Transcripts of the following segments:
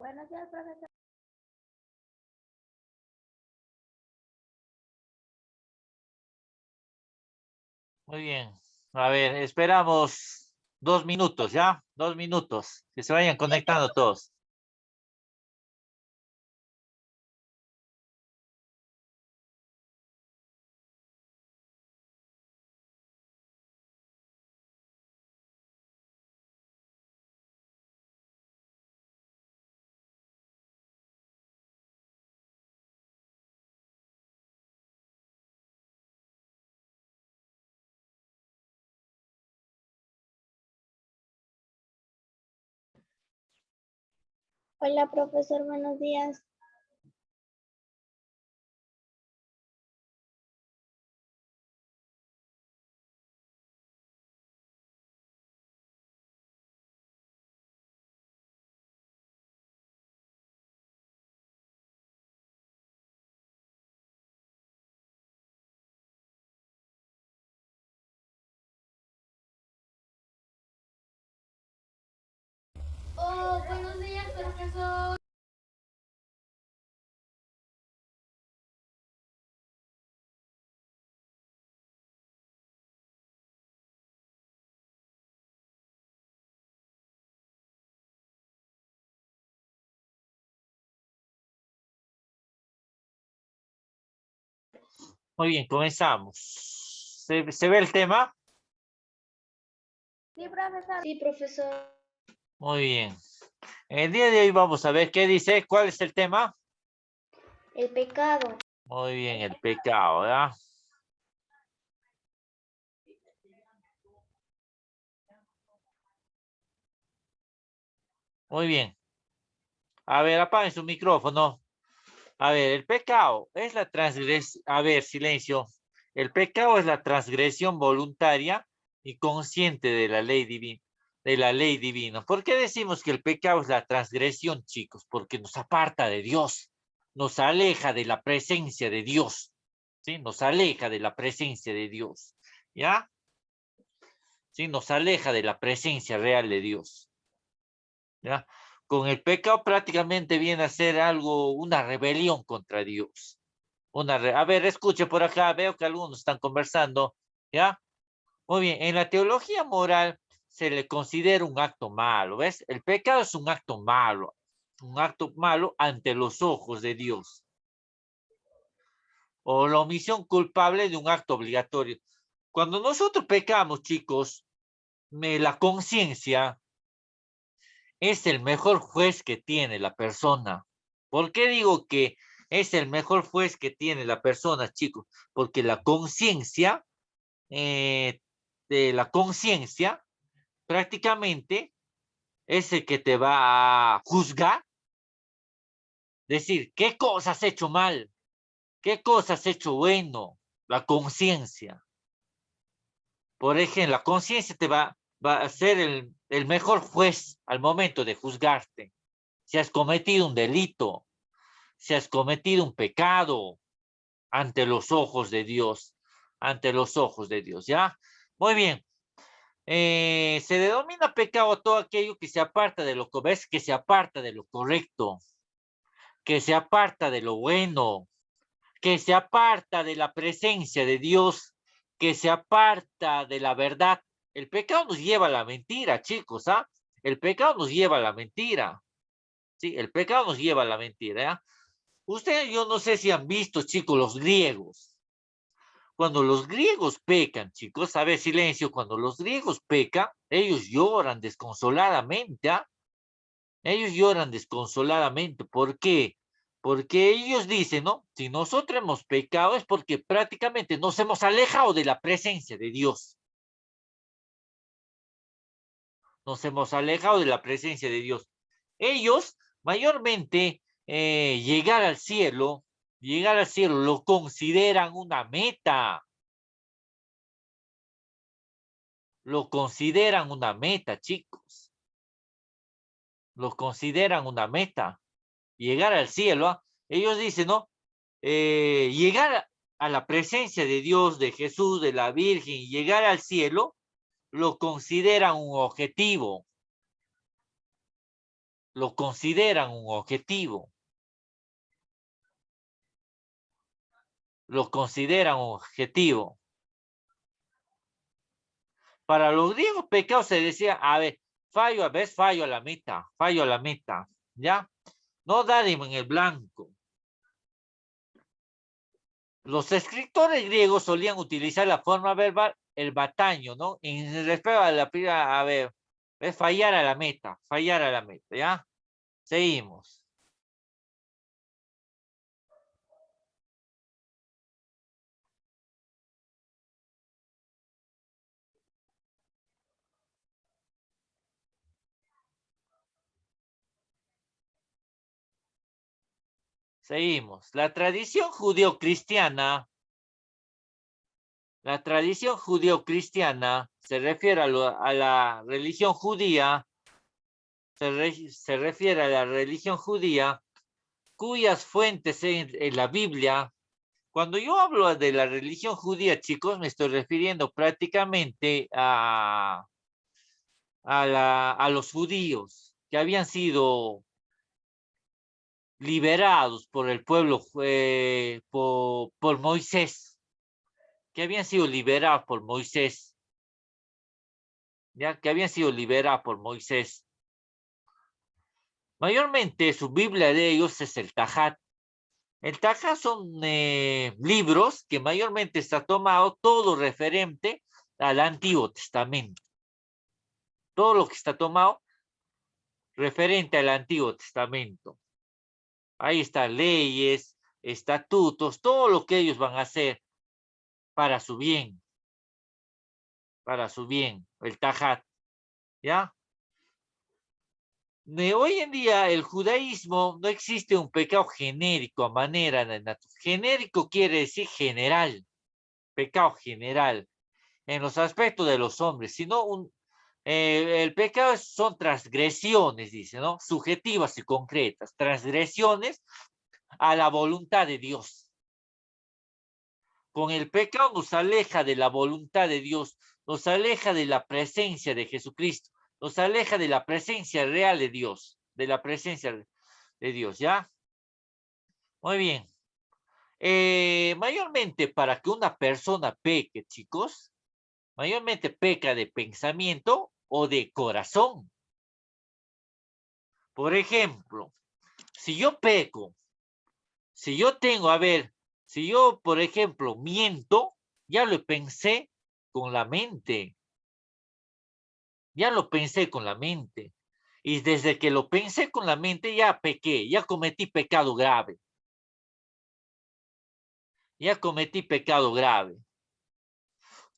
Buenos días, profesor. Muy bien. A ver, esperamos 2 minutos, ¿ya? 2 minutos. Que se vayan conectando todos. Hola, profesor, buenos días. Oh, buenos días, profesor. Muy bien, comenzamos. ¿Se ve el tema? Sí, profesor. Sí, profesor. Muy bien. El día de hoy vamos a ver qué dice. ¿Cuál es el tema? El pecado. Muy bien, el pecado, ¿verdad? Muy bien. A ver, apaguen su micrófono. A ver, el pecado es la transgresión. A ver, silencio. El pecado es la transgresión voluntaria y consciente de la ley divina. De la ley divina. ¿Por qué decimos que el pecado es la transgresión, chicos? Porque nos aparta de Dios, nos aleja de la presencia de Dios, ¿sí? Nos aleja de la presencia de Dios, ¿ya? ¿Sí? Nos aleja de la presencia real de Dios, ¿ya? Con el pecado prácticamente viene a ser algo, una rebelión contra Dios. A ver, escuche por acá, veo que algunos están conversando, ¿ya? Muy bien, en la teología moral se le considera un acto malo, ¿ves? El pecado es un acto malo ante los ojos de Dios, o la omisión culpable de un acto obligatorio. Cuando nosotros pecamos, chicos, la conciencia es el mejor juez que tiene la persona. ¿Por qué digo que es el mejor juez que tiene la persona, chicos? Porque la conciencia, de la conciencia, prácticamente es el que te va a juzgar, decir, ¿qué cosas has hecho mal? ¿Qué cosas has hecho bueno? La conciencia. Por ejemplo, la conciencia va a ser el mejor juez al momento de juzgarte. Si has cometido un delito, si has cometido un pecado ante los ojos de Dios, ante los ojos de Dios, ¿ya? Muy bien. Se denomina pecado todo aquello que se aparta de lo que ves, que se aparta de lo correcto, que se aparta de lo bueno, que se aparta de la presencia de Dios, que se aparta de la verdad. El pecado nos lleva a la mentira, chicos, ¿ah? El pecado nos lleva a la mentira. Sí, el pecado nos lleva a la mentira, ¿ya? Ustedes, yo no sé si han visto, chicos, los griegos. Cuando los griegos pecan, chicos, a ver, silencio, cuando los griegos pecan, ellos lloran desconsoladamente, ¿ah? Ellos lloran desconsoladamente. ¿Por qué? Porque ellos dicen, ¿no? Si nosotros hemos pecado es porque prácticamente nos hemos alejado de la presencia de Dios. Nos hemos alejado de la presencia de Dios. Ellos, mayormente, llegar al cielo lo consideran una meta. Lo consideran una meta, chicos. Lo consideran una meta. Llegar al cielo, ¿ah? Ellos dicen, ¿no? Llegar a la presencia de Dios, de Jesús, de la Virgen, y llegar al cielo, lo consideran un objetivo. lo consideran un objetivo. Lo consideran un objetivo. Para los griegos, pecado se decía, a ver, fallo a la meta, ¿ya? No dar en el blanco. Los escritores griegos solían utilizar la forma verbal, el bataño, ¿no? En respecto a la primera, a ver, es fallar a la meta, ¿ya? Seguimos. Seguimos. La tradición judeocristiana se refiere a la religión judía, se refiere a la religión judía, cuyas fuentes en la Biblia. Cuando yo hablo de la religión judía, chicos, me estoy refiriendo prácticamente a los judíos que habían sido liberados por el pueblo, por Moisés, que habían sido liberados por Moisés, ya que habían sido liberados por Moisés. Mayormente su Biblia de ellos es el Tajat. El Tajat son libros que mayormente está tomado todo referente al Antiguo Testamento. Todo lo que está tomado referente al Antiguo Testamento. Ahí están leyes, estatutos, todo lo que ellos van a hacer para su bien. Para su bien, el Tajat. ¿Ya? Hoy en día, el judaísmo no existe un pecado genérico a manera de genérico quiere decir general, pecado general, en los aspectos de los hombres, sino el pecado son transgresiones, dice, ¿no? Subjetivas y concretas, transgresiones a la voluntad de Dios. Con el pecado nos aleja de la voluntad de Dios, nos aleja de la presencia de Jesucristo, nos aleja de la presencia real de Dios, ¿ya? Muy bien. Mayormente para que una persona peque, chicos, mayormente peca de pensamiento o de corazón. Por ejemplo, si yo peco, si yo por ejemplo, miento, ya lo pensé con la mente. Ya lo pensé con la mente. Y desde que lo pensé con la mente, ya pequé, ya cometí pecado grave. Ya cometí pecado grave.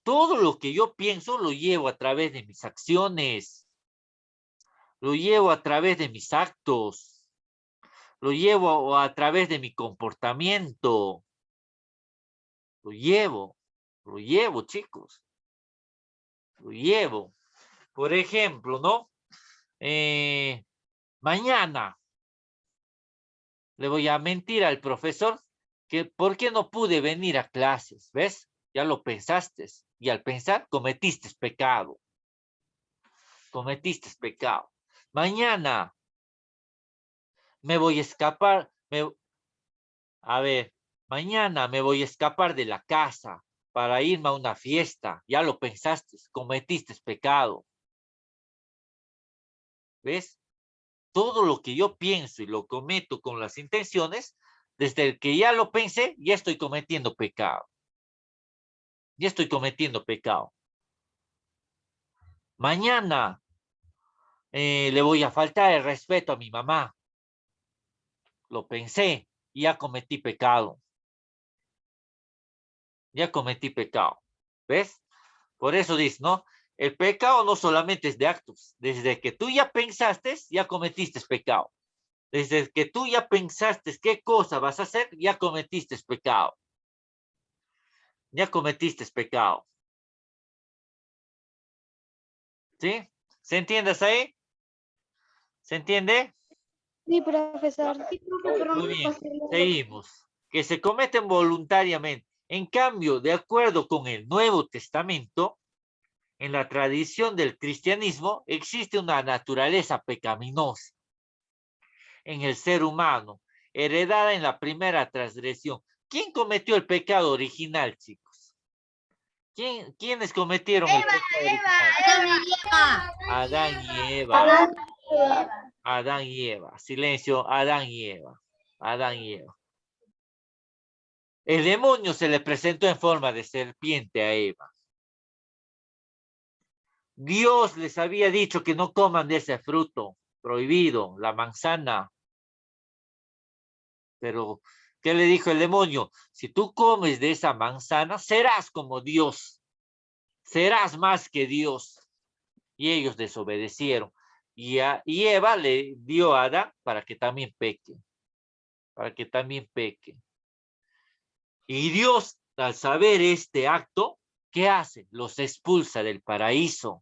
Todo lo que yo pienso lo llevo a través de mis acciones. Lo llevo a través de mis actos. Lo llevo a través de mi comportamiento. Lo llevo, chicos. Lo llevo. Por ejemplo, ¿no? Mañana le voy a mentir al profesor que por qué no pude venir a clases, ¿ves? Ya lo pensaste y al pensar cometiste pecado. Cometiste pecado. Mañana me voy a escapar, mañana me voy a escapar de la casa para irme a una fiesta. Ya lo pensaste, cometiste pecado. ¿Ves? Todo lo que yo pienso y lo cometo con las intenciones, desde el que ya lo pensé, ya estoy cometiendo pecado. Ya estoy cometiendo pecado. Mañana le voy a faltar el respeto a mi mamá. Lo pensé y ya cometí pecado. Ya cometí pecado. ¿Ves? Por eso dice, ¿no? El pecado no solamente es de actos. Desde que tú ya pensaste, ya cometiste pecado. Desde que tú ya pensaste qué cosa vas a hacer, ya cometiste pecado. Ya cometiste pecado. ¿Sí? ¿Se entiende ahí? ¿Se entiende? Sí, profesor. Muy bien. Seguimos. Que se cometen voluntariamente. En cambio, de acuerdo con el Nuevo Testamento, en la tradición del cristianismo existe una naturaleza pecaminosa. en el ser humano, heredada en la primera transgresión. ¿Quién cometió el pecado original, chicos? ¿Quiénes cometieron el pecado original? Adán y Eva. Adán y Eva. Silencio, Adán y Eva. Adán y Eva. El demonio se le presentó en forma de serpiente a Eva. Dios les había dicho que no coman de ese fruto prohibido, la manzana. Pero, ¿qué le dijo el demonio? Si tú comes de esa manzana, serás como Dios. Serás más que Dios. Y ellos desobedecieron. Y Eva le dio a Adán para que también peque. Para que también peque. Y Dios, al saber este acto, ¿qué hace? Los expulsa del paraíso.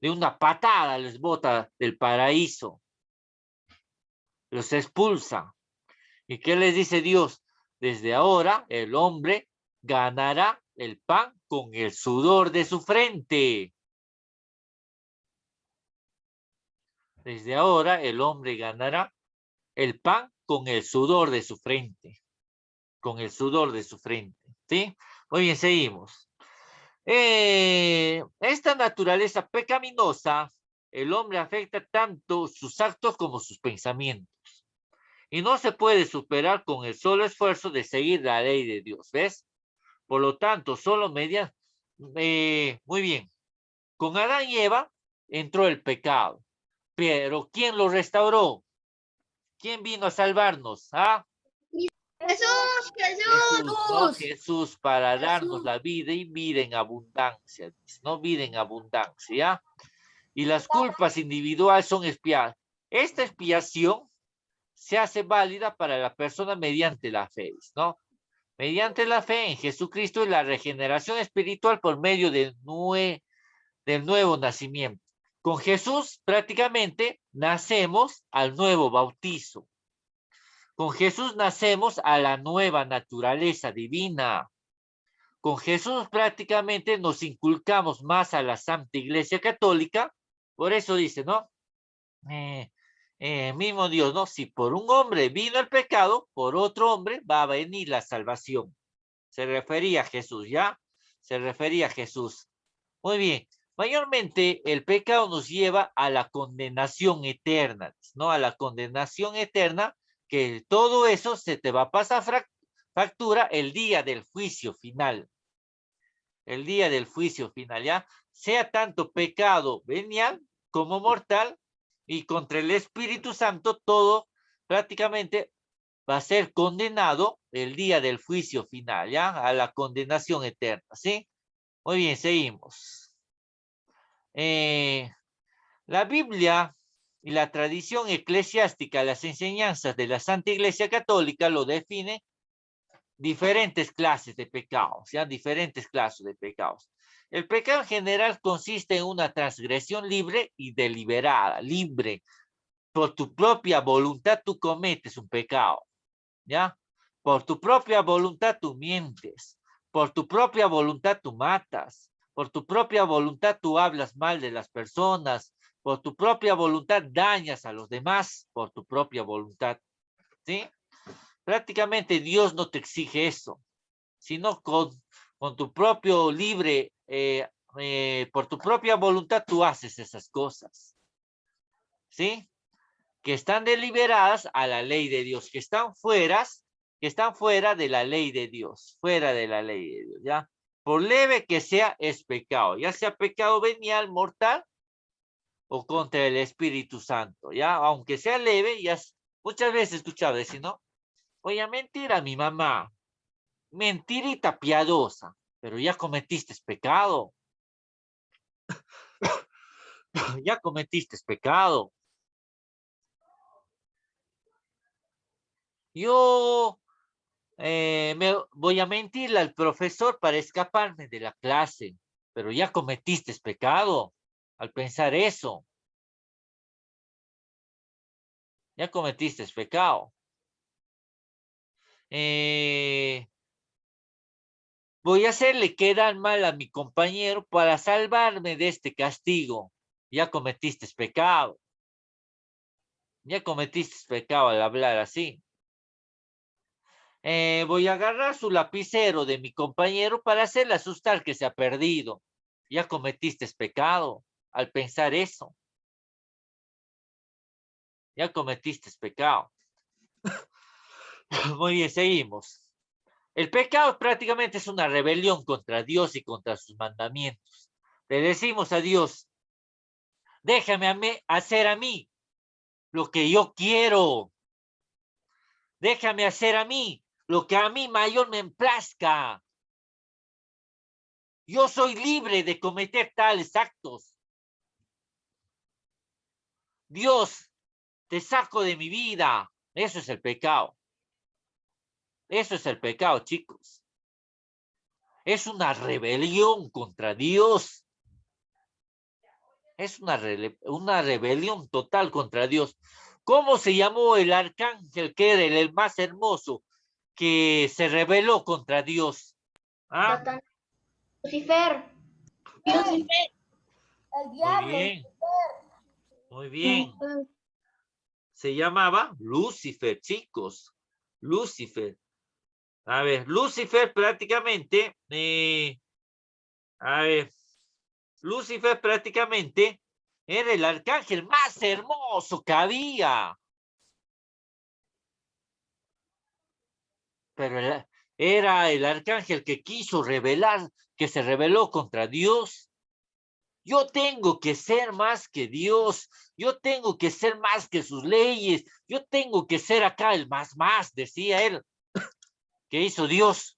De una patada les bota del paraíso. Los expulsa. ¿Y qué les dice Dios? Desde ahora el hombre ganará el pan con el sudor de su frente. Desde ahora el hombre ganará el pan con el sudor de su frente. Con el sudor de su frente. ¿Sí? Muy bien, seguimos. Esta naturaleza pecaminosa, el hombre afecta tanto sus actos como sus pensamientos. Y no se puede superar con el solo esfuerzo de seguir la ley de Dios, ¿ves? Por lo tanto, solo mediante... muy bien. Con Adán y Eva entró el pecado. Pero ¿quién lo restauró? ¿Quién vino a salvarnos? ¿Ah? Jesús, ¿no? Jesús para darnos la vida y vida en abundancia. No vida en abundancia, ¿ya? Y las culpas individuales son expiadas. Esta expiación se hace válida para la persona mediante la fe, ¿no? Mediante la fe en Jesucristo y la regeneración espiritual por medio del nuevo nacimiento. Con Jesús prácticamente nacemos al nuevo bautizo. Con Jesús nacemos a la nueva naturaleza divina. Con Jesús prácticamente nos inculcamos más a la Santa Iglesia Católica. Por eso dice, ¿no? Mismo Dios, ¿no? Si por un hombre vino el pecado, por otro hombre va a venir la salvación. Se refería a Jesús, ¿ya? Se refería a Jesús. Muy bien. Mayormente el pecado nos lleva a la condenación eterna, ¿no? A la condenación eterna, que todo eso se te va a pasar factura el día del juicio final. El día del juicio final, ¿ya? Sea tanto pecado venial como mortal, y contra el Espíritu Santo todo prácticamente va a ser condenado el día del juicio final, ¿ya? A la condenación eterna, ¿sí? Muy bien, seguimos. La Biblia y la tradición eclesiástica, las enseñanzas de la Santa Iglesia Católica lo definen diferentes clases de pecados, ¿ya? Diferentes clases de pecados. El pecado en general consiste en una transgresión libre y deliberada, libre. Por tu propia voluntad tú cometes un pecado, ¿ya? Por tu propia voluntad tú mientes. Por tu propia voluntad tú matas. Por tu propia voluntad tú hablas mal de las personas. Por tu propia voluntad dañas a los demás. Por tu propia voluntad, ¿sí? Prácticamente Dios no te exige eso, sino con tu propio libre, por tu propia voluntad tú haces esas cosas, ¿sí? Que están deliberadas a la ley de Dios, que están fuera de la ley de Dios, fuera de la ley de Dios, ¿ya? Por leve que sea, es pecado, ya sea pecado venial, mortal, o contra el Espíritu Santo, ¿ya? Aunque sea leve, ya muchas veces he escuchado decir, ¿no? Voy a mentir a mi mamá, mentirita piadosa, pero ya cometiste pecado. Ya cometiste pecado. Yo me voy a mentirle al profesor para escaparme de la clase, pero ya cometiste pecado al pensar eso. Ya cometiste pecado. Voy a hacerle quedar mal a mi compañero para salvarme de este castigo. Ya cometiste pecado. Ya cometiste pecado al hablar así. Voy a agarrar su lapicero de mi compañero para hacerle asustar que se ha perdido. Ya cometiste pecado al pensar eso. Ya cometiste pecado. Muy bien, seguimos. El pecado prácticamente es una rebelión contra Dios y contra sus mandamientos. Le decimos a Dios, déjame hacer a mí lo que yo quiero. Déjame hacer a mí lo que a mí mayor me plazca. Yo soy libre de cometer tales actos. Dios, te saco de mi vida. Eso es el pecado. Eso es el pecado, chicos. Es una rebelión contra Dios. Es una rebelión total contra Dios. ¿Cómo se llamó el arcángel que era el más hermoso que se rebeló contra Dios? ¿Ah? Satanás. Lucifer. Lucifer. El Muy diablo. bien. Muy bien. Se llamaba Lucifer, chicos. Lucifer. A ver, Lucifer prácticamente, Lucifer prácticamente era el arcángel más hermoso que había. Pero era el arcángel que quiso rebelar, que se rebeló contra Dios. Yo tengo que ser más que Dios. Yo tengo que ser más que sus leyes. Yo tengo que ser acá el más, decía él. ¿Qué hizo Dios?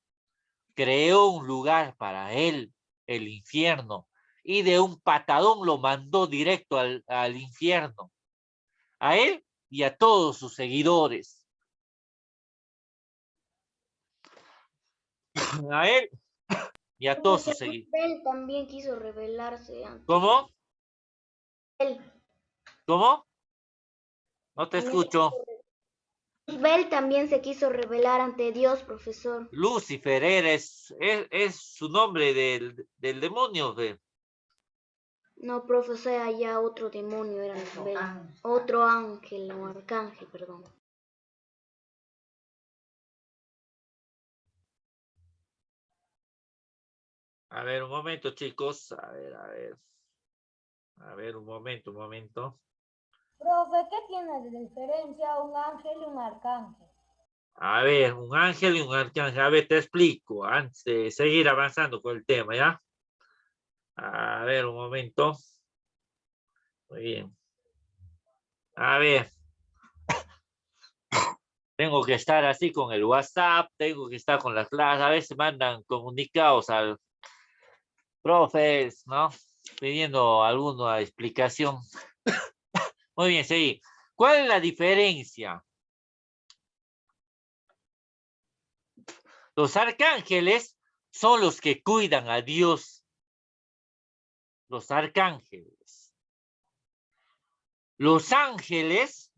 Creó un lugar para él, el infierno, y de un patadón lo mandó directo al infierno, a él y a todos sus seguidores. A él y a todos sus seguidores. Él también quiso rebelarse ante ¿Cómo? él. ¿Cómo? No te escucho. Bel también se quiso rebelar ante Dios, profesor. Lucifer es su nombre del demonio. No, profesor, allá otro demonio era Bel. Otro ángel o arcángel, perdón. A ver, un momento, chicos. A ver. A ver, un momento. Profe, ¿qué tiene de diferencia un ángel y un arcángel? A ver, un ángel y un arcángel. A ver, te explico antes de seguir avanzando con el tema, ¿ya? A ver, un momento. Muy bien. A ver. Tengo que estar así con el WhatsApp, tengo que estar con las clases. A veces mandan comunicados al profes, ¿no? Pidiendo alguna explicación. Muy bien, sí. ¿Cuál es la diferencia? Los arcángeles son los que cuidan a Dios. Los arcángeles. Los ángeles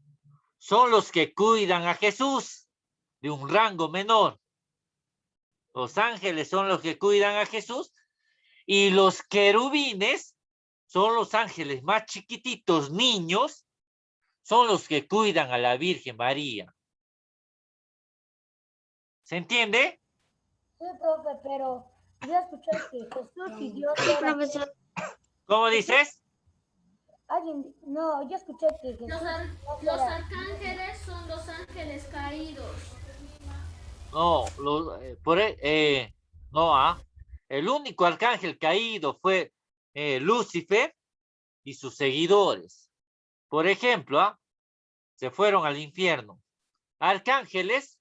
son los que cuidan a Jesús de un rango menor. Los ángeles son los que cuidan a Jesús y los querubines son los ángeles más chiquititos, niños, son los que cuidan a la Virgen María. ¿Se entiende? Sí, profe, pero yo escuché que Jesús y Dios eran... Profesor. ¿Cómo dices? No, yo escuché que Jesús Los arcángeles son los ángeles caídos. No, no, el único arcángel caído fue Lucifer y sus seguidores. Por ejemplo, se fueron al infierno. Arcángeles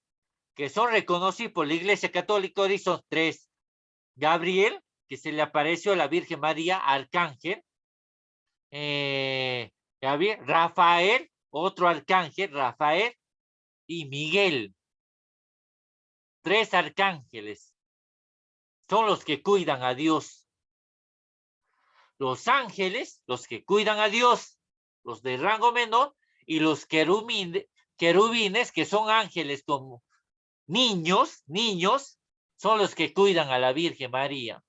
que son reconocidos por la Iglesia Católica, hoy son 3. Gabriel, que se le apareció a la Virgen María, arcángel. Gabriel, Rafael, otro arcángel, Rafael, y Miguel. 3 arcángeles son los que cuidan a Dios. Los ángeles, los que cuidan a Dios, los de rango menor, y los querubines, que son ángeles como niños, son los que cuidan a la Virgen María.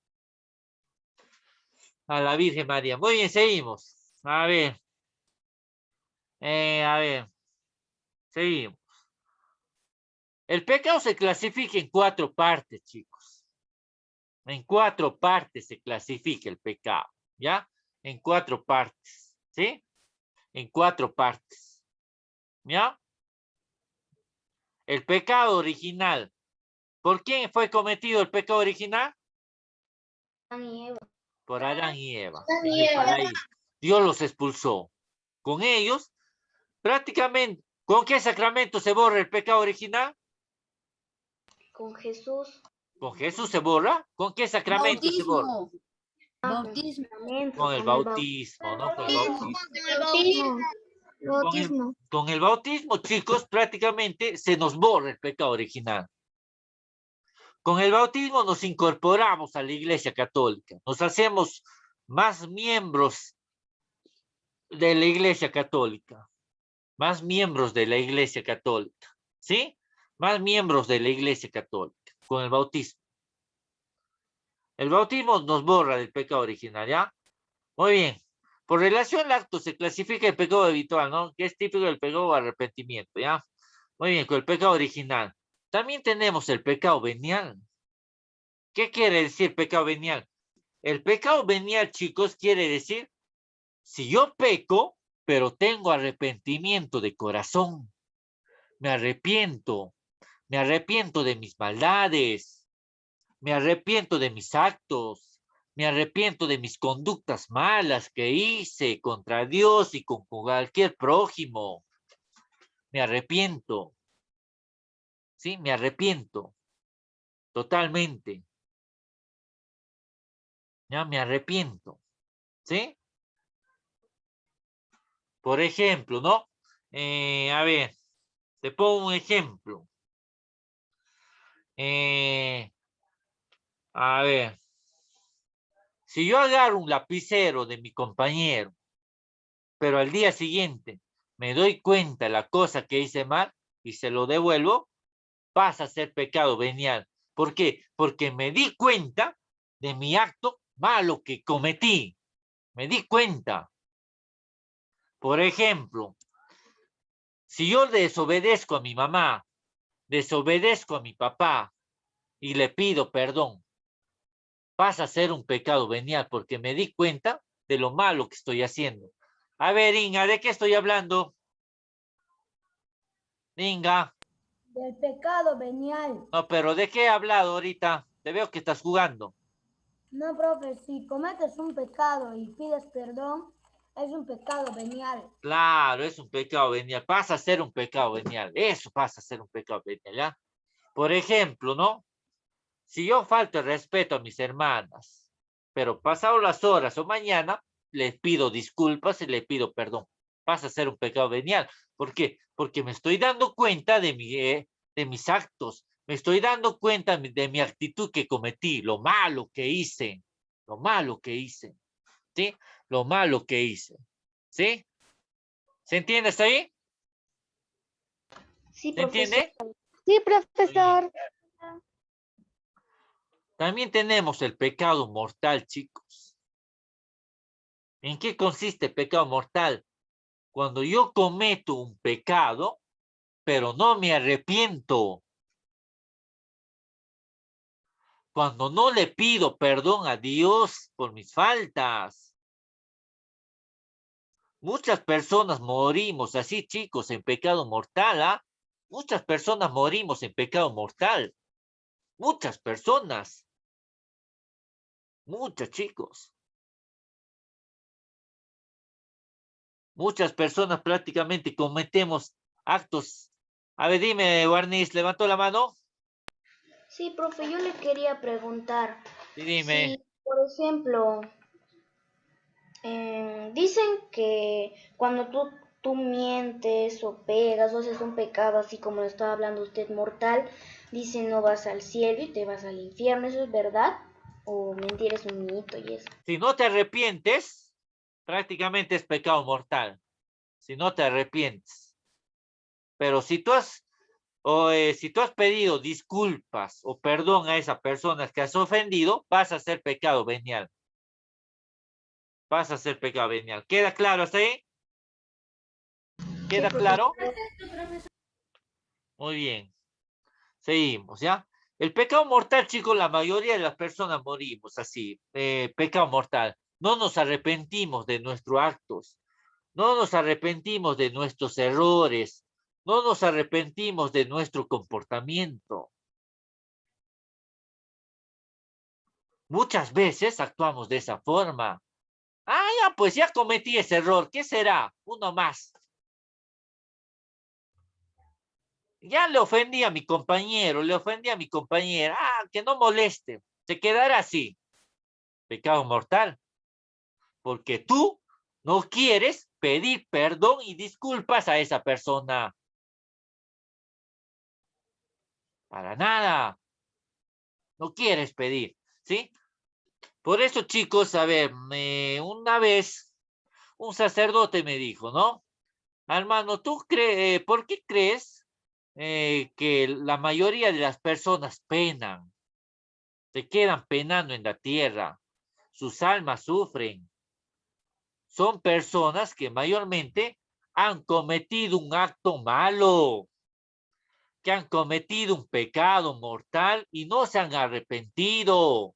A la Virgen María. Muy bien, seguimos. A ver. Seguimos. El pecado se clasifica en 4 partes, chicos. En 4 partes se clasifica el pecado, ¿ya? En 4 partes, ¿sí? En 4 partes, ¿ya? El pecado original. ¿Por quién fue cometido el pecado original? Adán y Eva. Por Adán y Eva. Adán En y el Eva. paraíso. Dios los expulsó. Con ellos, prácticamente, ¿con qué sacramento se borra el pecado original? Con Jesús. ¿Con Jesús se borra? ¿Con qué sacramento se borra? Bautismo. Con el bautismo, ¿no? Con el bautismo. Bautismo. Con el bautismo, chicos, prácticamente se nos borra el pecado original. Con el bautismo nos incorporamos a la Iglesia Católica, nos hacemos más miembros de la Iglesia Católica, más miembros de la Iglesia Católica, ¿sí? Más miembros de la Iglesia Católica, con el bautismo. El bautismo nos borra del pecado original, ¿ya? Muy bien. Por relación al acto se clasifica el pecado habitual, ¿no? Que es típico del pecado o arrepentimiento, ¿ya? Muy bien, con el pecado original. También tenemos el pecado venial. ¿Qué quiere decir pecado venial? El pecado venial, chicos, quiere decir, si yo peco, pero tengo arrepentimiento de corazón, me arrepiento de mis maldades, me arrepiento de mis actos, me arrepiento de mis conductas malas que hice contra Dios y con cualquier prójimo. Me arrepiento, ¿sí? Me arrepiento totalmente. Ya me arrepiento, ¿sí? Por ejemplo, ¿no? A ver, te pongo un ejemplo. A ver, si yo agarro un lapicero de mi compañero, pero al día siguiente me doy cuenta de la cosa que hice mal y se lo devuelvo, pasa a ser pecado venial. ¿Por qué? Porque me di cuenta de mi acto malo que cometí. Me di cuenta. Por ejemplo, si yo desobedezco a mi mamá, desobedezco a mi papá y le pido perdón, pasa a ser un pecado venial porque me di cuenta de lo malo que estoy haciendo. A ver, Inga, ¿de qué estoy hablando? Inga, Del pecado venial. no, pero ¿de qué he hablado ahorita? Te veo que estás jugando. No, profe, si cometes un pecado y pides perdón, es un pecado venial. Claro, es un pecado venial. Pasa a ser un pecado venial. Eso pasa a ser un pecado venial, ¿ya? Por ejemplo, ¿no? Si yo falto el respeto a mis hermanas, pero pasado las horas o mañana, les pido disculpas y les pido perdón. Pasa a ser un pecado venial. ¿Por qué? Porque me estoy dando cuenta de mis actos. Me estoy dando cuenta de mi actitud que cometí, lo malo que hice. Lo malo que hice. ¿Sí? Lo malo que hice. ¿Sí? ¿Se entiende hasta ahí? Sí, ¿Se entiende? profesor. Sí, profesor. También tenemos el pecado mortal, chicos. ¿En qué consiste el pecado mortal? Cuando yo cometo un pecado, pero no me arrepiento. Cuando no le pido perdón a Dios por mis faltas. Muchas personas morimos así, chicos, en pecado mortal, ¿ah? Muchas personas morimos en pecado mortal. Muchas personas. Muchas, chicos. Muchas personas prácticamente cometemos actos. A ver, dime, Warnis, ¿levantó la mano? Sí, profe, yo le quería preguntar Sí, dime. si, por ejemplo, dicen que cuando tú mientes o pegas o haces un pecado, así como lo estaba hablando usted, mortal, dicen no vas al cielo y te vas al infierno. ¿Eso es verdad? ¿O mentir es un mito y eso? Si no te arrepientes, prácticamente es pecado mortal. Si no te arrepientes. Pero si tú has pedido disculpas o perdón a esa persona que has ofendido, vas a ser pecado venial. Vas a ser pecado venial. ¿Queda claro hasta ahí? ¿Queda Sí, claro? profesor. Muy bien. Seguimos, ¿ya? El pecado mortal, chicos, la mayoría de las personas morimos así. Pecado mortal. No nos arrepentimos de nuestros actos. No nos arrepentimos de nuestros errores. No nos arrepentimos de nuestro comportamiento. Muchas veces actuamos de esa forma. Ah, ya, pues ya cometí ese error. ¿Qué será? Uno más. Ya le ofendí a mi compañero, le ofendí a mi compañera. Ah, que no moleste. Se quedará así. Pecado mortal. Porque tú no quieres pedir perdón y disculpas a esa persona. Para nada. No quieres pedir, ¿sí? Por eso, chicos, a ver, una vez un sacerdote me dijo, ¿no? Hermano, ¿por qué crees que la mayoría de las personas penan? Se quedan penando en la tierra. Sus almas sufren. Son personas que mayormente han cometido un acto malo, que han cometido un pecado mortal y no se han arrepentido.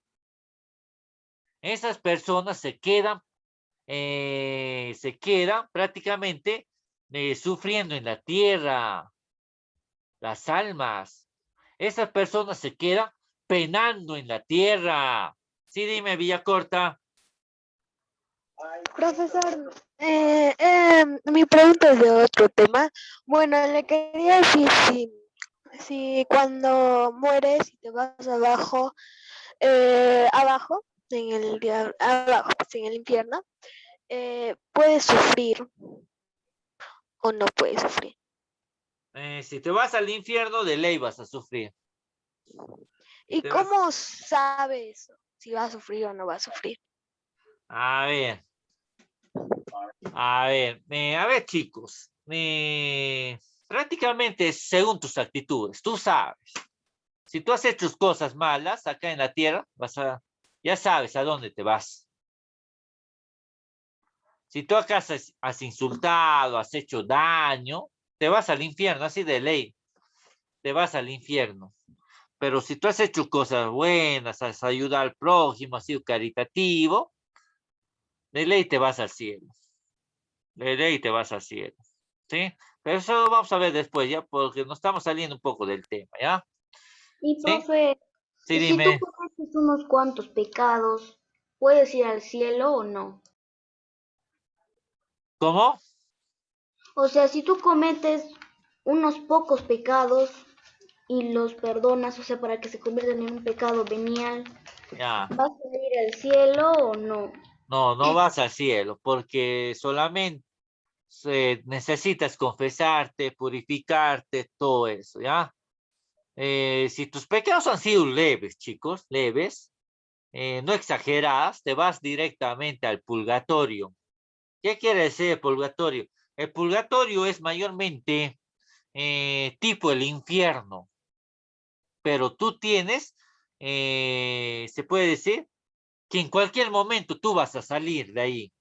Esas personas se quedan prácticamente sufriendo en la tierra, las almas. Esas personas se quedan penando en la tierra. Sí, dime, Villacorta. Profesor, mi pregunta es de otro tema. Bueno, le quería decir si cuando mueres y te vas abajo, abajo, abajo, pues, en el infierno, puedes sufrir o no puedes sufrir. Si te vas al infierno, de ley vas a sufrir. ¿Y Te vas- cómo sabes si va a sufrir o no va a sufrir? A ver, a ver, chicos. Prácticamente según tus actitudes, tú sabes. Si tú has hecho cosas malas acá en la tierra, ya sabes a dónde te vas. Si tú acá has insultado, has hecho daño, te vas al infierno, así de ley. Te vas al infierno. Pero si tú has hecho cosas buenas, has ayudado al prójimo, has sido caritativo, de ley te vas al cielo. De ley te vas al cielo. ¿Sí? Pero eso lo vamos a ver después, ¿ya? Porque nos estamos saliendo un poco del tema, ¿ya? Y ¿Sí? profe, Sí, ¿y si tú dime. cometes unos cuantos pecados, puedes ir al cielo o no? ¿Cómo? O sea, si tú cometes unos pocos pecados y los perdonas, o sea, para que se conviertan en un pecado venial, Ya. ¿vas a ir al cielo o no? No, no vas al cielo, porque solamente necesitas confesarte, purificarte, todo eso, ¿ya? Si tus pecados han sido leves, chicos, leves, no exageradas, te vas directamente al purgatorio. ¿Qué quiere decir el purgatorio? El purgatorio es mayormente tipo el infierno, pero tú tienes, se puede decir, que en cualquier momento tú vas a salir de ahí.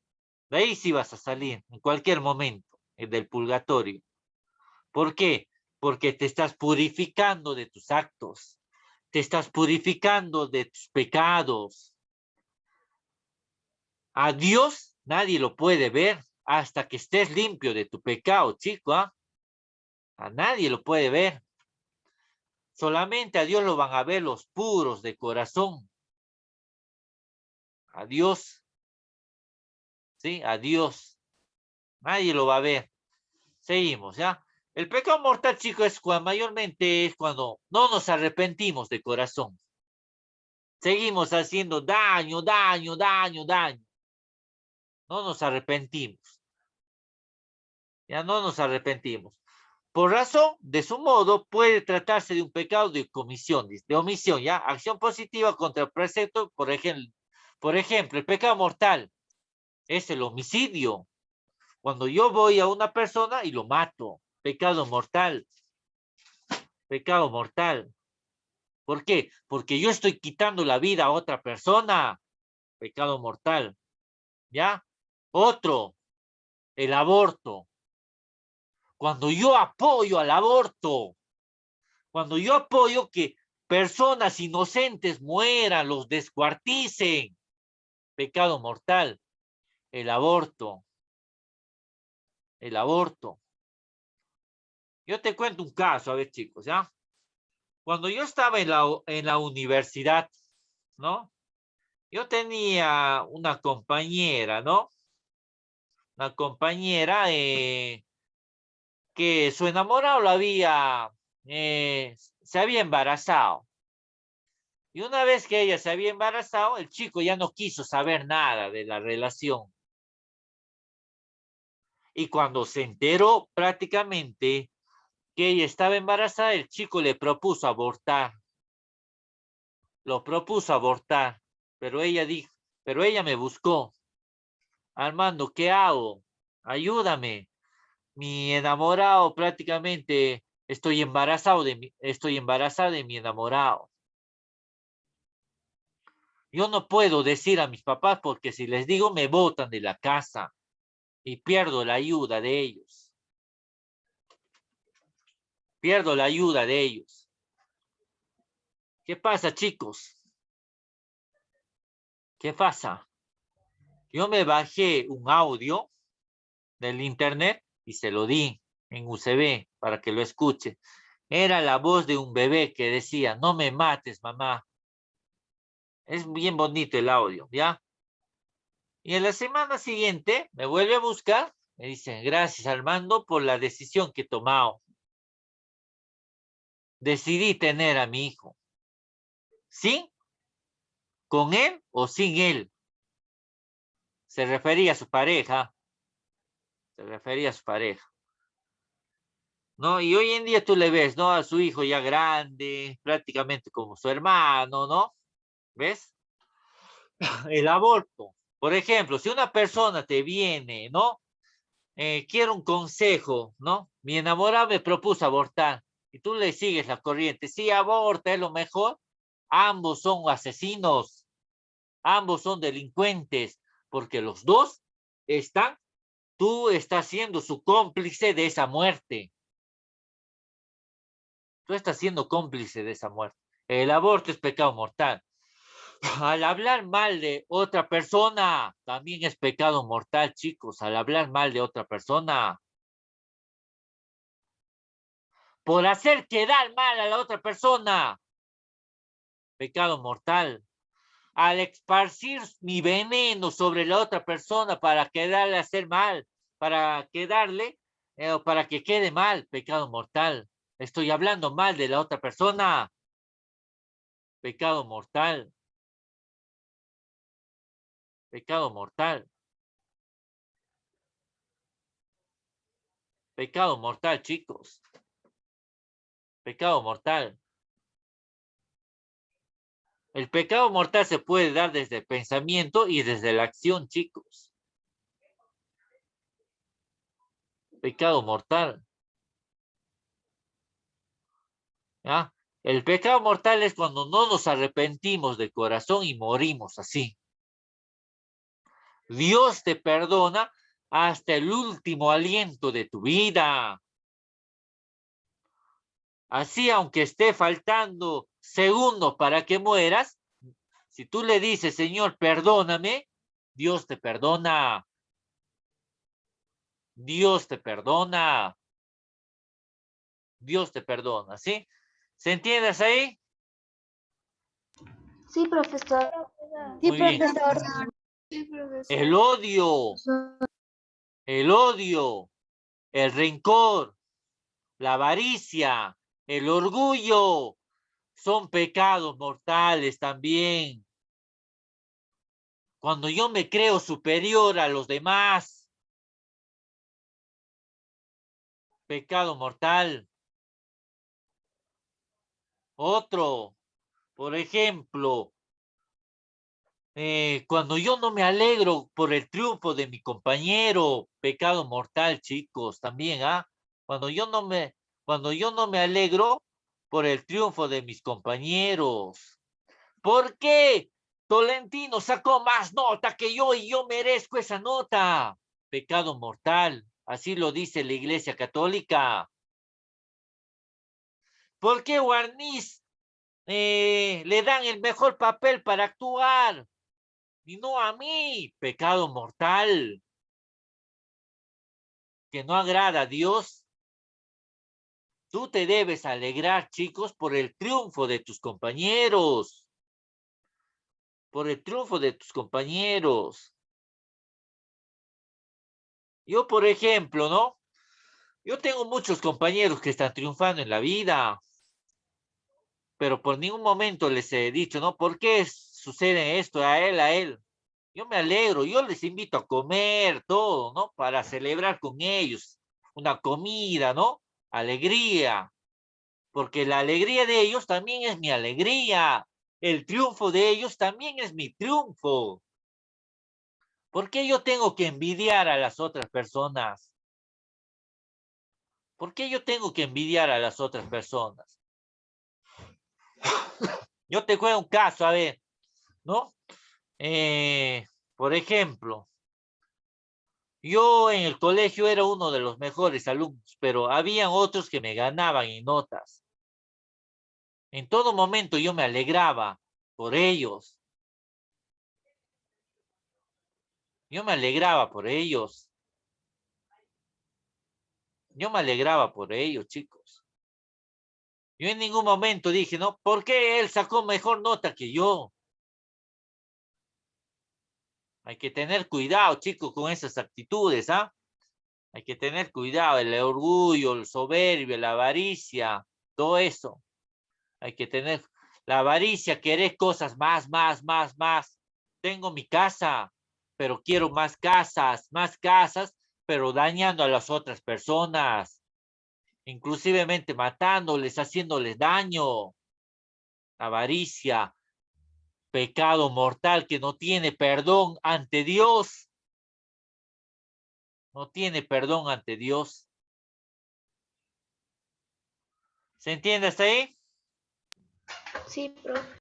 De ahí sí vas a salir, en cualquier momento, del purgatorio. ¿Por qué? Porque te estás purificando de tus actos, te estás purificando de tus pecados. A Dios nadie lo puede ver hasta que estés limpio de tu pecado, chico, ¿ah? A nadie lo puede ver. Solamente a Dios lo van a ver los puros de corazón. A Dios, ¿sí? A Dios. Nadie lo va a ver. Seguimos, ¿ya? El pecado mortal, chico, mayormente es cuando no nos arrepentimos de corazón. Seguimos haciendo daño, daño, daño, daño. No nos arrepentimos. Ya no nos arrepentimos. Por razón, de su modo, puede tratarse de un pecado de comisión, de omisión, ¿ya? Acción positiva contra el precepto, por ejemplo, el pecado mortal es el homicidio. Cuando yo voy a una persona y lo mato, pecado mortal, pecado mortal. ¿Por qué? Porque yo estoy quitando la vida a otra persona, pecado mortal, ¿ya? Otro, el aborto. Cuando yo apoyo al aborto, Cuando yo apoyo que personas inocentes mueran, los descuarticen, pecado mortal. El aborto. El aborto. Yo te cuento un caso, a ver, chicos, ¿ya? Cuando yo estaba en la universidad, ¿no? Yo tenía una compañera, ¿no? Una compañera que su enamorado se había embarazado. Y una vez que ella se había embarazado, el chico ya no quiso saber nada de la relación. Y cuando se enteró prácticamente que ella estaba embarazada, el chico le propuso abortar. Lo propuso abortar, pero ella me buscó. Armando, ¿qué hago? Ayúdame. Mi enamorado prácticamente estoy embarazada de mi enamorado. Yo no puedo decir a mis papás porque si les digo me botan de la casa y pierdo la ayuda de ellos. Pierdo la ayuda de ellos. ¿Qué pasa, chicos? ¿Qué pasa? Yo me bajé un audio del internet y se lo di en USB para que lo escuche. Era la voz de un bebé que decía, no me mates, mamá. Es bien bonito el audio, ¿ya? Y en la semana siguiente me vuelve a buscar, me dicen, gracias Armando por la decisión que he tomado. Decidí tener a mi hijo. ¿Sí? ¿Con él o sin él? Se refería a su pareja. Se refería a su pareja. ¿No? Y hoy en día tú le ves, ¿no? A su hijo ya grande, prácticamente como su hermano, ¿no? ¿Ves? El aborto. Por ejemplo, si una persona te viene, ¿no? Quiero un consejo, ¿no? Mi enamorado me propuso abortar y tú le sigues la corriente. Sí, aborta, es lo mejor. Ambos son asesinos, ambos son delincuentes, porque los dos tú estás siendo su cómplice de esa muerte. Tú estás siendo cómplice de esa muerte. El aborto es pecado mortal. Al hablar mal de otra persona, también es pecado mortal, chicos. Al hablar mal de otra persona. Por hacer quedar mal a la otra persona. Pecado mortal. Al esparcir mi veneno sobre la otra persona para quedarle a hacer mal, para que quede mal, pecado mortal. Estoy hablando mal de la otra persona. Pecado mortal. Pecado mortal. Pecado mortal, chicos. Pecado mortal. El pecado mortal se puede dar desde el pensamiento y desde la acción, chicos. Pecado mortal. ¿Ya? El pecado mortal es cuando no nos arrepentimos de corazón y morimos así. Dios te perdona hasta el último aliento de tu vida. Así, aunque esté faltando segundos para que mueras, si tú le dices, Señor, perdóname, Dios te perdona. Dios te perdona. Dios te perdona, ¿sí? ¿Se entiende hasta ahí? Sí, profesor. Sí, Muy bien. profesor. El odio, el rencor, la avaricia, el orgullo, son pecados mortales también. Cuando yo me creo superior a los demás, pecado mortal. Otro, por ejemplo, cuando yo no me alegro por el triunfo de mi compañero, pecado mortal, chicos, también, ¿ah? Cuando yo no me alegro por el triunfo de mis compañeros. ¿Por qué? Tolentino sacó más nota que yo y yo merezco esa nota. Pecado mortal, así lo dice la Iglesia Católica. ¿Por qué Warnis le dan el mejor papel para actuar? Y no a mí, pecado mortal, que no agrada a Dios. Tú te debes alegrar, chicos, por el triunfo de tus compañeros. Por el triunfo de tus compañeros. Yo, por ejemplo, ¿no? Yo tengo muchos compañeros que están triunfando en la vida, pero por ningún momento les he dicho, ¿no? ¿Por qué sucede esto a él, a él? Yo me alegro, yo les invito a comer, todo, ¿no? Para celebrar con ellos. Una comida, ¿no? Alegría. Porque la alegría de ellos también es mi alegría. El triunfo de ellos también es mi triunfo. ¿Por qué yo tengo que envidiar a las otras personas? ¿Por qué yo tengo que envidiar a las otras personas? Yo te cuento un caso, a ver, ¿no? Por ejemplo, yo en el colegio era uno de los mejores alumnos, pero habían otros que me ganaban en notas. En todo momento yo me alegraba por ellos. Yo me alegraba por ellos. Yo me alegraba por ellos, chicos. Yo en ningún momento dije, ¿no? ¿Por qué él sacó mejor nota que yo? Hay que tener cuidado, chicos, con esas actitudes, ¿ah? Hay que tener cuidado, el orgullo, el soberbio, la avaricia, todo eso. Hay que tener la avaricia, querer cosas más, más, más, más. Tengo mi casa, pero quiero más casas, pero dañando a las otras personas, inclusivemente matándoles, haciéndoles daño. Avaricia, pecado mortal que no tiene perdón ante Dios. No tiene perdón ante Dios. ¿Se entiende hasta ahí? Sí, profe.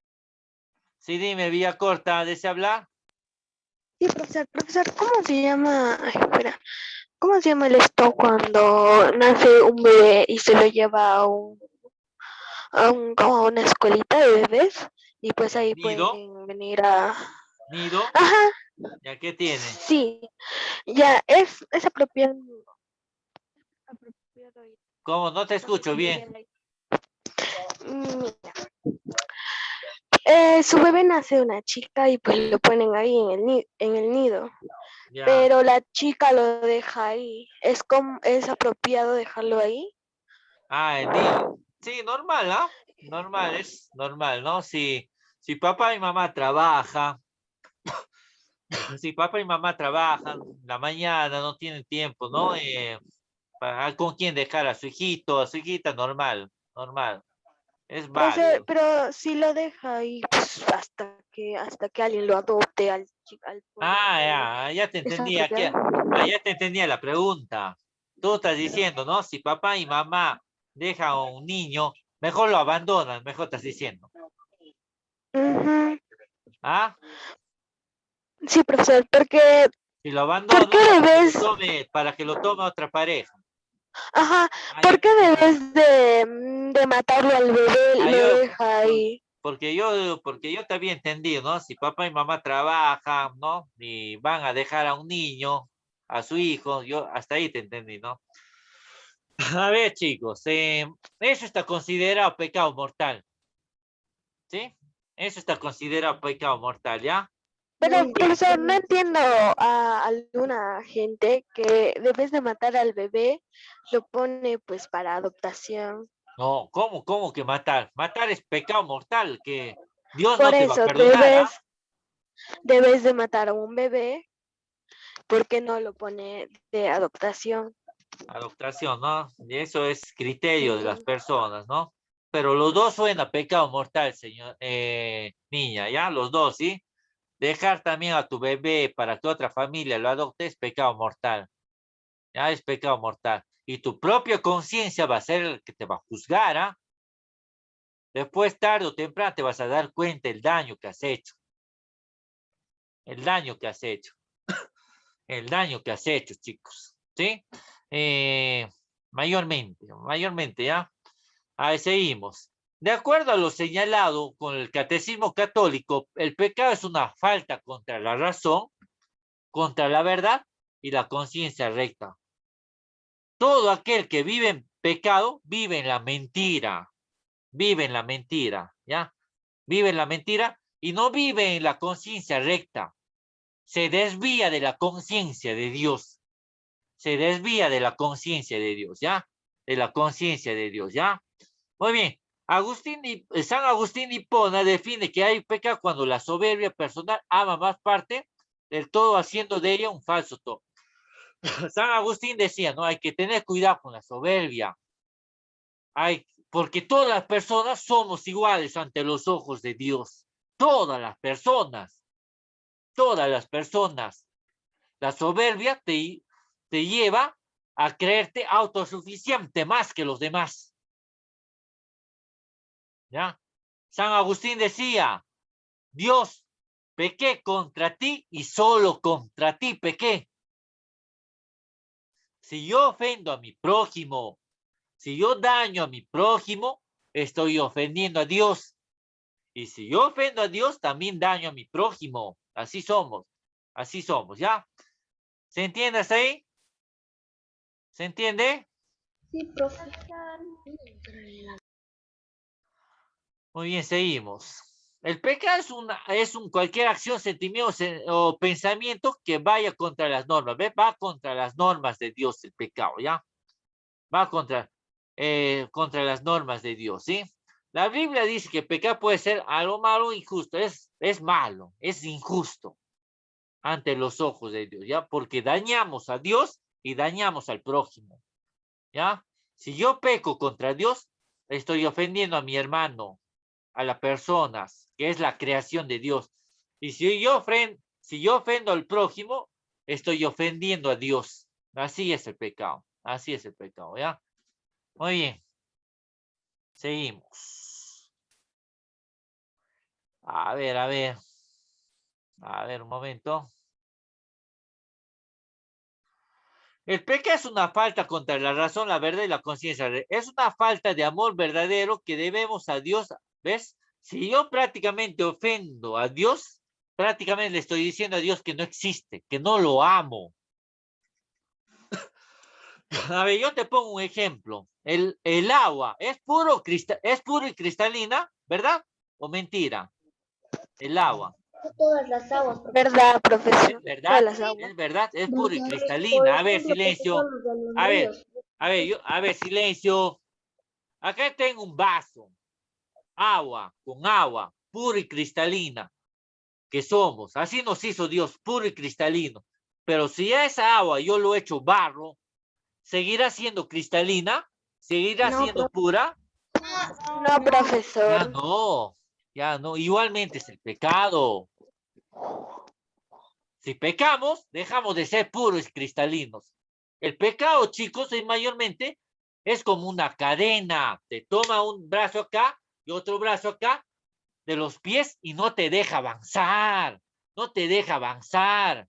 Sí, dime, vía corta, ¿desea hablar? Sí, profesor, ¿cómo se llama? Ay, espera, ¿cómo se llama el esto cuando nace un bebé y se lo lleva como a una escuelita de bebés? Y pues ahí Nido, pueden venir a... nido, Ajá, ¿ya qué tiene? sí, ya, es apropiado, apropiado, ¿Cómo? No te escucho bien. Mira, su bebé nace una chica y pues lo ponen ahí en el nido, Ya. pero la chica lo deja ahí. ¿Es apropiado dejarlo ahí? Ah, el nido. Sí, normal, ¿ah? Normal, es normal, ¿no? Si papá y mamá trabajan, si papá y mamá trabajan la mañana, no tienen tiempo, ¿no? ¿Con quién dejar a su hijito, a su hijita? Normal, normal. Es Profesor, válido. pero si lo deja ahí pues, hasta que alguien lo adopte al pobre bebé, Ya te ¿es entendí. apropiado? Ya te entendía la pregunta. Tú estás diciendo, ¿no? Si papá y mamá dejan a un niño, mejor lo abandonan, mejor estás diciendo. Ujú. ¿Ah? Sí, profesor, porque Si lo ¿por qué abandonan debes, para que lo tome otra pareja. ajá, Ya por te qué entendí. debes de matarlo al bebé, lo Yo, deja ahí? porque yo te había entendido, ¿no? Si papá y mamá trabajan, ¿no? Y van a dejar a un niño, a su hijo, yo hasta ahí te entendí, ¿no? A ver, chicos, eso está considerado pecado mortal, ¿sí? Eso está considerado pecado mortal, ¿ya? Pero, Muy bien. profesor, no entiendo a alguna gente que debes de matar al bebé, lo pone pues para adoptación. No, ¿cómo que matar? Matar es pecado mortal, que Dios Por no te va a eso perdonar, ¿ah? debes de matar a un bebé porque no lo pone de adoptación. Adoptación, ¿no? Y eso es criterio de las Sí. personas, ¿no? Pero los dos suena pecado mortal, señor, niña, ¿ya? Los dos, ¿sí? Dejar también a tu bebé para que otra familia lo adopte es pecado mortal, ¿ya? Es pecado mortal. Y tu propia conciencia va a ser el que te va a juzgar, ¿ah? Después, tarde o temprano, te vas a dar cuenta del daño que has hecho. El daño que has hecho. El daño que has hecho, chicos, ¿sí? Mayormente, ¿ya? Ahí seguimos. De acuerdo a lo señalado con el Catecismo Católico, el pecado es una falta contra la razón, contra la verdad y la conciencia recta. Todo aquel que vive en pecado vive en la mentira. Vive en la mentira, ¿ya? Vive en la mentira y no vive en la conciencia recta. Se desvía de la conciencia de Dios. Se desvía de la conciencia de Dios, ¿ya? De la conciencia de Dios, ¿ya? Muy bien. San Agustín de Hipona define que hay pecado cuando la soberbia personal ama más parte del todo, haciendo de ella un falso todo. San Agustín decía, no, hay que tener cuidado con la soberbia. Porque todas las personas somos iguales ante los ojos de Dios. Todas las personas. Todas las personas. La soberbia te lleva a creerte autosuficiente más que los demás. ¿Ya? San Agustín decía, Dios, pequé contra ti y solo contra ti pequé. Si yo ofendo a mi prójimo, si yo daño a mi prójimo, estoy ofendiendo a Dios. Y si yo ofendo a Dios, también daño a mi prójimo. Así somos, ¿ya? ¿Se entiende hasta ahí? ¿Se entiende? Sí, profe. Muy bien, seguimos. El pecado es cualquier acción, sentimiento o pensamiento que vaya contra las normas. ¿Ve? Va contra las normas de Dios el pecado, ¿ya? Va contra las normas de Dios, ¿sí? La Biblia dice que pecar puede ser algo malo o injusto. Es malo, es injusto ante los ojos de Dios, ¿ya? Porque dañamos a Dios y dañamos al prójimo, ¿ya? Si yo peco contra Dios, estoy ofendiendo a mi hermano, a las personas, que es la creación de Dios. Y si yo ofendo al prójimo, estoy ofendiendo a Dios. Así es el pecado, ¿ya? Muy bien. Seguimos. A ver, un momento. El pecado es una falta contra la razón, la verdad y la conciencia. Es una falta de amor verdadero que debemos a Dios. ¿Ves? Si yo prácticamente ofendo a Dios, prácticamente le estoy diciendo a Dios que no existe, que no lo amo. A ver, yo te pongo un ejemplo. El agua es puro y cristalina, ¿verdad? ¿O mentira? El agua. Todas las aguas, profesor. ¿Verdad, profesor? ¿Es verdad? Todas las aguas. Es verdad, es puro y Por cristalina. A ver, ejemplo, silencio. profesor, los de los A ver, ríos. a ver, silencio. Acá tengo un vaso. Agua, con agua, pura y cristalina. Que somos. Así nos hizo Dios, puro y cristalino. Pero si a esa agua yo lo he hecho barro, ¿seguirá siendo cristalina? ¿Seguirá No, siendo pura? No, profesor. Ya no. Igualmente es el pecado. Si pecamos, dejamos de ser puros y cristalinos. El pecado, chicos, mayormente es como una cadena. Te toma un brazo acá y otro brazo acá de los pies y no te deja avanzar. No te deja avanzar.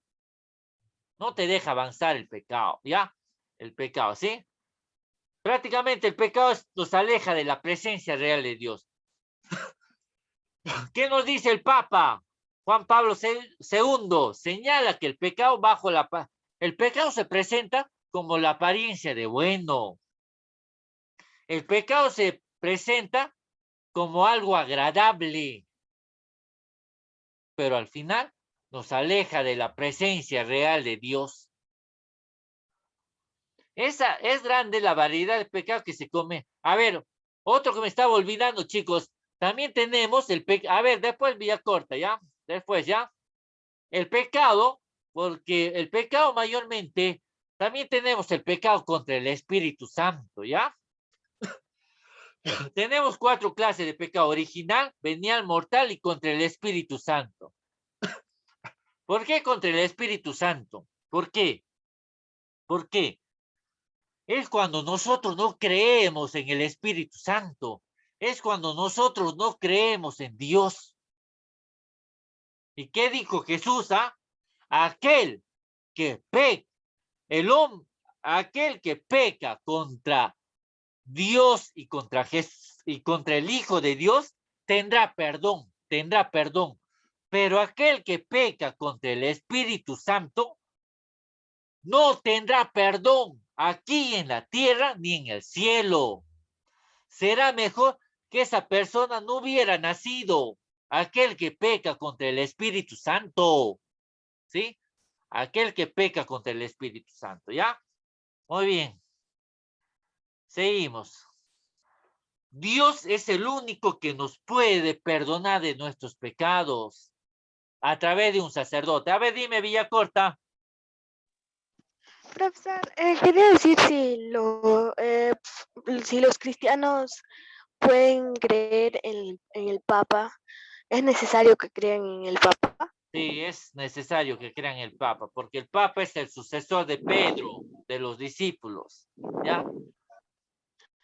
No te deja avanzar el pecado, ¿ya? El pecado, ¿sí? Prácticamente el pecado nos aleja de la presencia real de Dios. ¿Qué nos dice el Papa? Juan Pablo II señala que el pecado el pecado se presenta como la apariencia de bueno. El pecado se presenta como algo agradable, pero al final nos aleja de la presencia real de Dios. Es grande la variedad de pecados que se come. A ver, otro que me estaba olvidando, chicos. También tenemos el pecado. A ver, después vía corta, ¿ya? Después, ¿ya? El pecado, porque el pecado mayormente, también tenemos el pecado contra el Espíritu Santo, ¿ya? Tenemos 4 clases de pecado: original, venial, mortal y contra el Espíritu Santo. ¿Por qué contra el Espíritu Santo? ¿Por qué? ¿Por qué? Es cuando nosotros no creemos en el Espíritu Santo. Es cuando nosotros no creemos en Dios. ¿Y qué dijo Jesús? Aquel que peca, aquel que peca contra Dios y contra el Hijo de Dios tendrá perdón, pero aquel que peca contra el Espíritu Santo no tendrá perdón aquí en la tierra ni en el cielo. Será mejor que esa persona no hubiera nacido. Aquel que peca contra el Espíritu Santo, ¿sí? Aquel que peca contra el Espíritu Santo, ¿ya? Muy bien. Seguimos. Dios es el único que nos puede perdonar de nuestros pecados a través de un sacerdote. A ver, dime, Villacorta. Profesor, quería decir si los cristianos pueden creer en el Papa. ¿Es necesario que crean en el Papa? Sí, es necesario que crean el Papa, porque el Papa es el sucesor de Pedro, de los discípulos, ¿ya?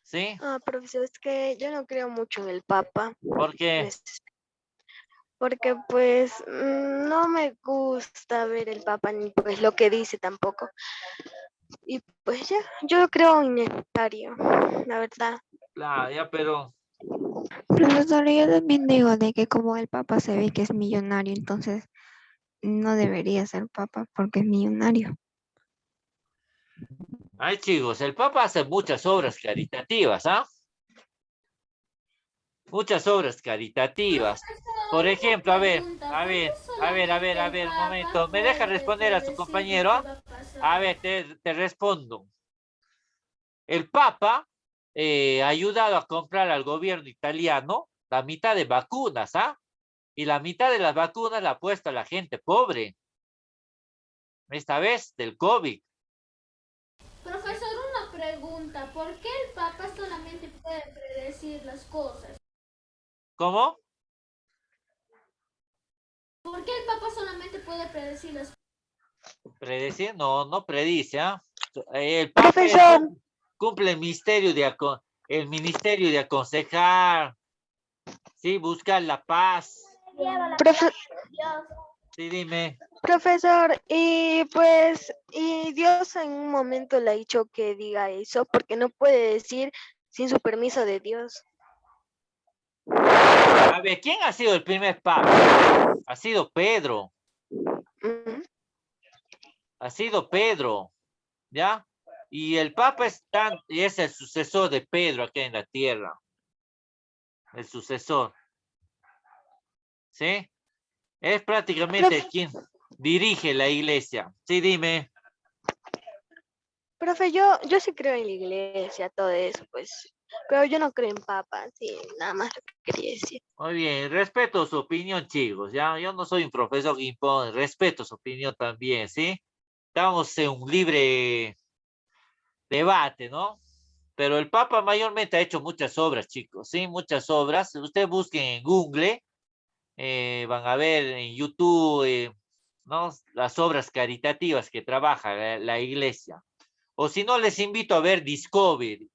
¿Sí? Ah, profesor, es que yo no creo mucho en el Papa. Porque, Porque pues no me gusta ver el Papa ni pues lo que dice tampoco. Y pues ya, yo creo innecesario, la verdad. claro, ya, pero, Profesor, yo también digo de que como el Papa se ve que es millonario, entonces no debería ser Papa porque es millonario. ay, chicos, el Papa hace muchas obras caritativas, ¿ah? Muchas obras caritativas. Por ejemplo, a ver, un momento. ¿Me deja responder a su compañero? A ver, te respondo. El Papa ha ayudado a comprar al gobierno italiano la mitad de vacunas, ¿ah? Y la mitad de las vacunas la ha puesto a la gente pobre. Esta vez del COVID. Profesor, una pregunta. ¿Por qué el Papa solamente puede predecir las cosas? ¿Cómo? ¿Por qué el Papa solamente puede predecir las cosas? ¿Predecir? No, no predice, ¿ah? El Papa Profesor, cumple el ministerio de aconsejar, ¿sí? Buscar la paz. profe- Sí, dime. profesor, y pues, y Dios en un momento le ha dicho que diga eso, porque no puede decir sin su permiso de Dios. A ver, ¿quién ha sido el primer papa? Ha sido Pedro. Ujú. Ha sido Pedro, ¿ya? Y el papa es el sucesor de Pedro aquí en la tierra. El sucesor. ¿Sí? Es prácticamente quien dirige la iglesia. Sí, dime. Profe, yo sí creo en la iglesia, todo eso, pues, pero yo no creo en papa, sí, nada más lo que quería decir. Muy bien, respeto su opinión, chicos, ¿ya? Yo no soy un profesor que impone, respeto su opinión también, ¿sí? Estamos en un libre debate, ¿no? Pero el Papa mayormente ha hecho muchas obras, chicos, ¿sí? Muchas obras. Ustedes busquen en Google, van a ver en YouTube, ¿no? Las obras caritativas que trabaja la iglesia. O si no, les invito a ver Discovery,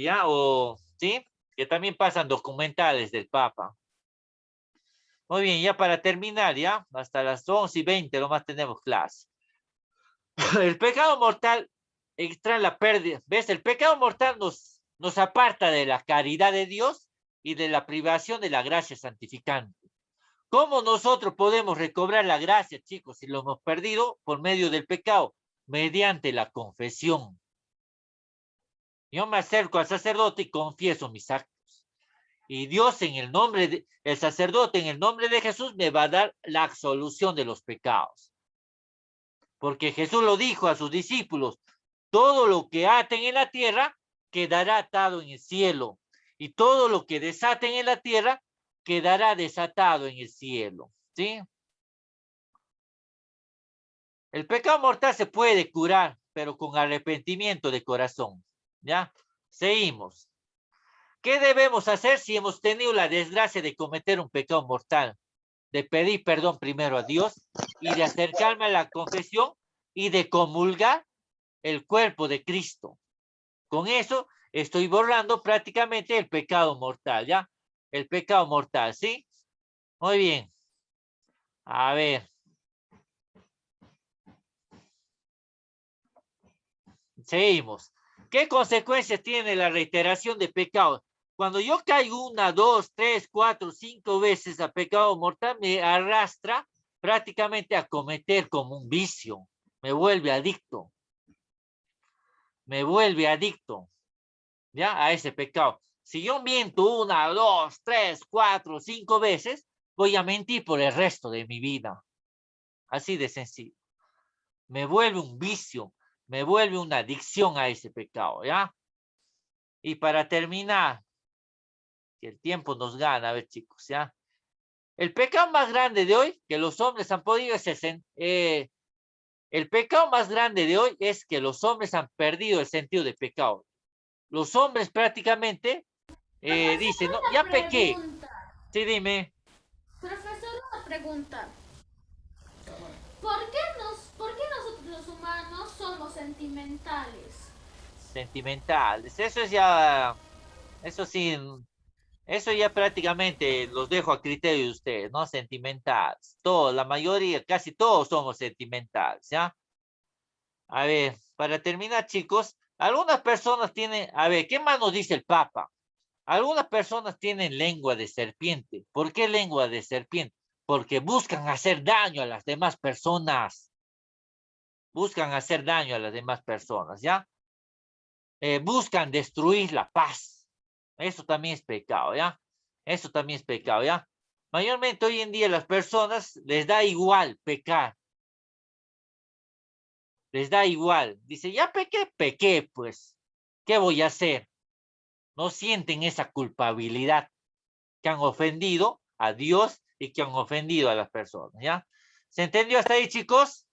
¿ya? O, ¿sí? Que también pasan documentales del Papa. Muy bien, ya para terminar, ya, hasta las 11:20 nomás tenemos clase. El pecado mortal extrae la pérdida. ¿Ves? El pecado mortal nos aparta de la caridad de Dios y de la privación de la gracia santificante. ¿Cómo nosotros podemos recobrar la gracia, chicos, si lo hemos perdido? Por medio del pecado, mediante la confesión. Yo me acerco al sacerdote y confieso mis actos. Y Dios el sacerdote en el nombre de Jesús me va a dar la absolución de los pecados. Porque Jesús lo dijo a sus discípulos, todo lo que aten en la tierra quedará atado en el cielo. Y todo lo que desaten en la tierra quedará desatado en el cielo. ¿Sí? El pecado mortal se puede curar, pero con arrepentimiento de corazón. ¿Ya? Seguimos. ¿Qué debemos hacer si hemos tenido la desgracia de cometer un pecado mortal? De pedir perdón primero a Dios y de acercarme a la confesión y de comulgar el cuerpo de Cristo. Con eso estoy borrando prácticamente el pecado mortal, ¿ya? El pecado mortal, ¿sí? Muy bien. A ver. Seguimos. ¿Qué consecuencias tiene la reiteración de pecados? Cuando yo caigo 1, 2, 3, 4, 5 veces a pecado mortal, me arrastra prácticamente a cometer como un vicio. Me vuelve adicto. Me vuelve adicto, ¿ya? A ese pecado. Si yo miento 1, 2, 3, 4, 5 veces, voy a mentir por el resto de mi vida. Así de sencillo. Me vuelve un vicio, me vuelve una adicción a ese pecado, ¿ya? Y para terminar, que el tiempo nos gana, a ver, chicos, ¿ya? El pecado más grande de hoy que los hombres han podido es el pecado más grande de hoy es que los hombres han perdido el sentido de pecado. Los hombres prácticamente dicen, no, ya pequé. Pregunta. Sí, dime. Profesor, una pregunta. ¿Por qué nosotros los humanos somos sentimentales? Sentimentales. Eso es ya, eso sí, eso ya prácticamente los dejo a criterio de ustedes, ¿no? Sentimentales. Todos, la mayoría, casi todos somos sentimentales, ¿ya? A ver, para terminar, chicos, algunas personas tienen, a ver, ¿qué más nos dice el Papa? Algunas personas tienen lengua de serpiente. ¿Por qué lengua de serpiente? Porque buscan hacer daño a las demás personas. Buscan hacer daño a las demás personas, ¿ya? Buscan destruir la paz. Eso también es pecado, ¿ya? Eso también es pecado, ¿ya? Mayormente hoy en día las personas les da igual pecar. Les da igual. Dice, ya pequé, pues. ¿Qué voy a hacer? No sienten esa culpabilidad que han ofendido a Dios y que han ofendido a las personas, ¿ya? ¿Se entendió hasta ahí, chicos?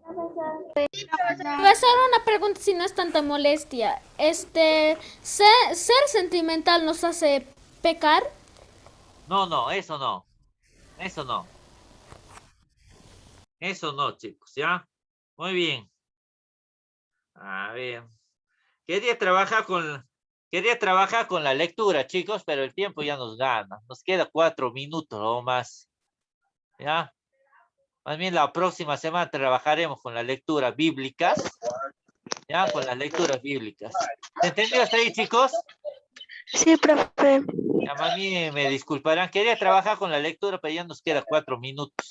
Profesor, una pregunta si no es tanta molestia. ¿Ser sentimental nos hace pecar? No, eso no. Eso no. Eso no, chicos, ¿ya? Muy bien. A ver. Quería trabajar con la lectura, chicos, pero el tiempo ya nos gana. Nos queda 4 minutos o más. ¿Ya? Más bien la próxima semana trabajaremos con las lecturas bíblicas. ¿Ya? Con las lecturas bíblicas. ¿Se entendió hasta ahí, chicos? Sí, profe. Ya, más bien me disculparán. Quería trabajar con la lectura, pero ya nos queda 4 minutos.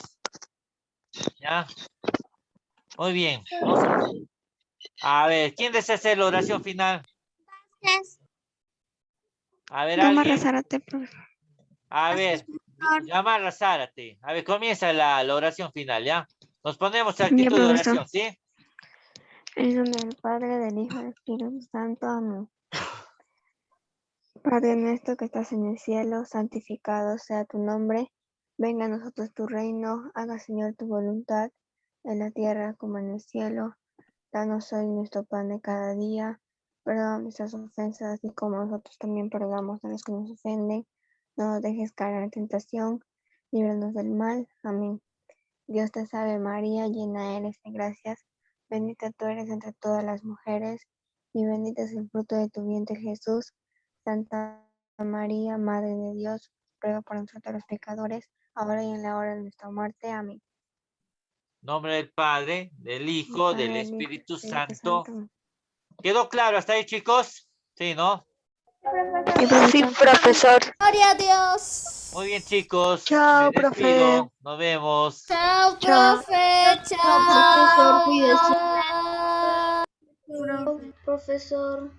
¿Ya? Muy bien. A ver, ¿quién desea hacer la oración final? A ver, Gamarra alguien. Zárate, profe. A ver, Gamarra Zárate. A ver, comienza la oración final, ¿ya? Nos ponemos Ya, actitud de profesor. oración, ¿sí? En nombre del Padre, del Hijo y del Espíritu Santo. Amén. Padre nuestro que estás en el cielo, santificado sea tu nombre. Venga a nosotros tu reino. Haga, Señor, tu voluntad en la tierra como en el cielo. Danos hoy nuestro pan de cada día. Perdona nuestras ofensas, así como nosotros también perdonamos a los que nos ofenden. No nos dejes caer en la tentación. Líbranos del mal. Amén. Dios te salve María, llena eres de gracias. Bendita tú eres entre todas las mujeres, y bendito es el fruto de tu vientre Jesús. Santa María, Madre de Dios, ruega por nosotros los pecadores, ahora y en la hora de nuestra muerte. Amén. En nombre del Padre, del Hijo, Padre, del del Hijo, Espíritu Espíritu Santo. Santo. ¿Quedó claro hasta ahí, chicos? Sí, ¿no? Sí, profesor. Gloria a Dios. Muy bien, chicos. Chao, Me despido. profe. Nos vemos. Chao, Chao. profe. Profesor, Chao. cuídese. Profesor.